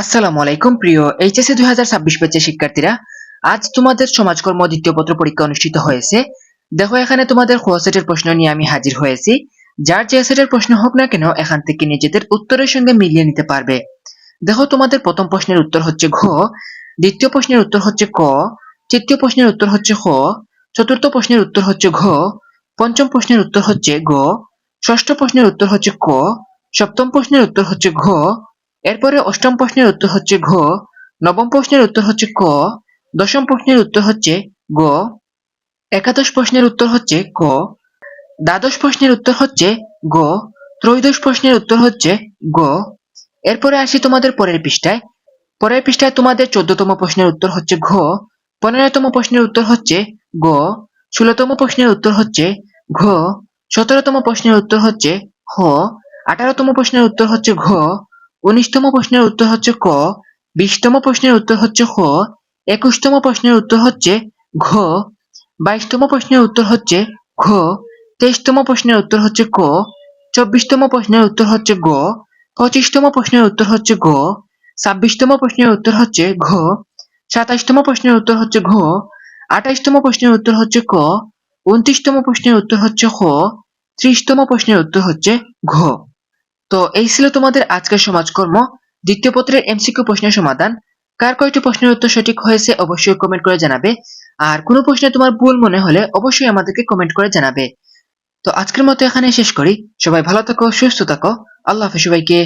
আসসালামু আলাইকুম প্রিয় এইচএসসি 2026 ব্যাচের শিক্ষার্থীরা, আজ তোমাদের সমাজকর্ম দ্বিতীয় পত্র পরীক্ষা অনুষ্ঠিত হয়েছে। দেখো এখানে তোমাদের খ সেটের প্রশ্ন নিয়ে আমি হাজির হয়েছি। যার যে সেটের প্রশ্ন হোক না কেন এখান থেকে নিজেদের উত্তরের সঙ্গে মিলিয়ে নিতে পারবে। দেখো তোমাদের প্রথম প্রশ্নের উত্তর হচ্ছে ঘ, দ্বিতীয় প্রশ্নের উত্তর হচ্ছে ক, তৃতীয় প্রশ্নের উত্তর হচ্ছে খ, চতুর্থ প্রশ্নের উত্তর হচ্ছে ঘ, পঞ্চম প্রশ্নের উত্তর হচ্ছে গ, ষষ্ঠ প্রশ্নের উত্তর হচ্ছে ক, সপ্তম প্রশ্নের উত্তর হচ্ছে ঘ, এরপরে অষ্টম প্রশ্নের উত্তর হচ্ছে ঘ, নবম প্রশ্নের উত্তর হচ্ছে ক, দশম প্রশ্নের উত্তর হচ্ছে গ, একাদশ প্রশ্নের উত্তর হচ্ছে ক, দ্বাদশ প্রশ্নের উত্তর হচ্ছে গ, ত্রয়োদশ প্রশ্নের উত্তর হচ্ছে গ। এরপরে আসি তোমাদের পরের পৃষ্ঠায়। পরের পৃষ্ঠায় তোমাদের 14তম প্রশ্নের উত্তর হচ্ছে ঘ, 15তম প্রশ্নের উত্তর হচ্ছে গ, 16তম প্রশ্নের উত্তর হচ্ছে ঘ, 17তম প্রশ্নের উত্তর হচ্ছে হ, 18তম প্রশ্নের উত্তর হচ্ছে ঘ, 19তম প্রশ্নের উত্তর হচ্ছে ক, 20তম প্রশ্নের উত্তর হচ্ছে খ, 21তম প্রশ্নের উত্তর হচ্ছে ঘ, 22তম প্রশ্নের উত্তর হচ্ছে ঘ, 23তম প্রশ্নের উত্তর হচ্ছে ক, 24তম প্রশ্নের উত্তর হচ্ছে গ, 25তম প্রশ্নের উত্তর হচ্ছে গ, 26তম প্রশ্নের উত্তর হচ্ছে ঘ, 27তম প্রশ্নের উত্তর হচ্ছে ঘ, 28তম প্রশ্নের উত্তর হচ্ছে ক, 29তম প্রশ্নের উত্তর হচ্ছে খ, 30তম প্রশ্নের উত্তর হচ্ছে ঘ। তো এই ছিল তোমাদের আজকের সমাজকর্ম দ্বিতীয় পত্রের এমসিকিউ প্রশ্নের সমাধান। কার কয়টি প্রশ্নের উত্তর সঠিক হয়েছে অবশ্যই কমেন্ট করে জানাবে, আর কোনো প্রশ্নে তোমার ভুল মনে হলে অবশ্যই আমাদেরকে কমেন্ট করে জানাবে। তো আজকের মতো এখানে শেষ করি। সবাই ভালো থাকো, সুস্থ থাকো। আল্লাহ হাফেজ সবাইকে।